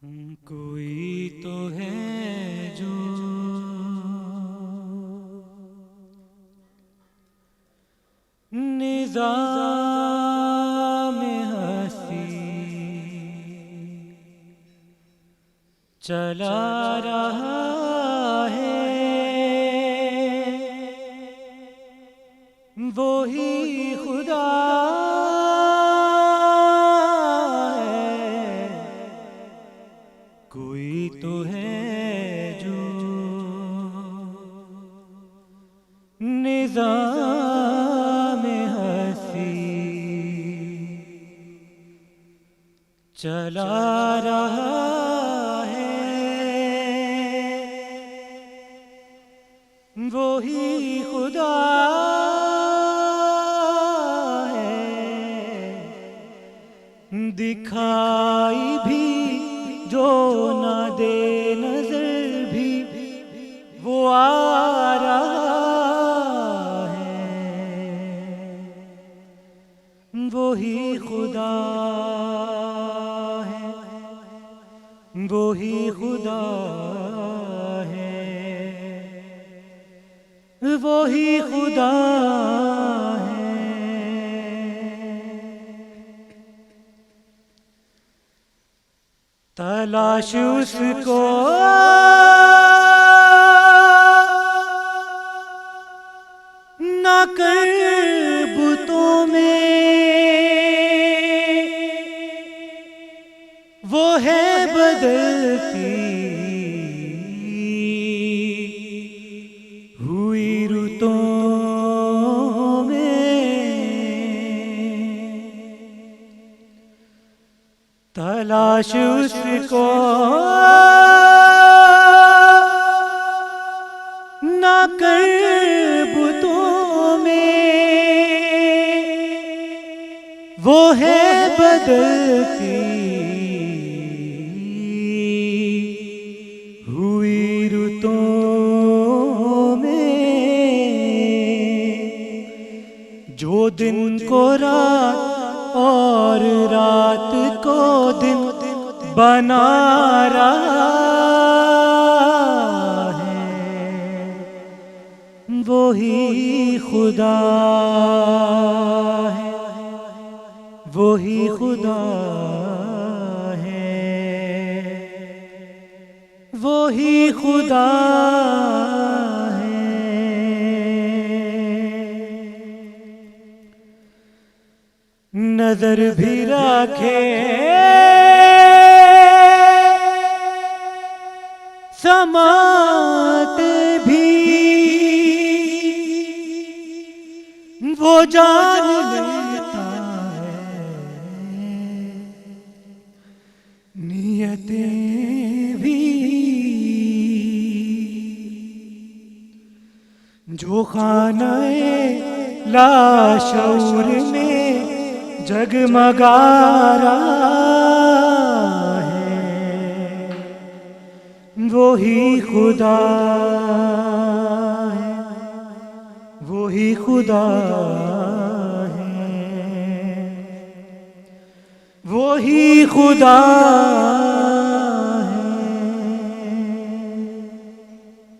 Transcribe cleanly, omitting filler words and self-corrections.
कोई तो है जो निज़ाम हस्ती चला रहा है, वो ही खुदा है। कोई तो है जो निज़ाम हस्ती चला रहा है, वो ही खुदा है। दिखाई भी जो न दे नजर भी वो आ रहा है, वो ही खुदा है, वो ही खुदा है, वो ही खुदा है। तलाश उसको न कर बुतों में, वो है बदलती हुई रुतों में। तलाश उसको न कर बुतों में, वो है बदलती हुई रुतों में। जो दिन को रात और रात को दिन बना रहा है, वो ही खुदा है, वो ही खुदा है, वो ही खुदा है। नजर भी रखे समाते भी, वो जान लेता है नियतें भी। जो खाने लाशऊर में जगमगा रहा है, वो ही खुदा है, वो ही खुदा है, वो ही खुदा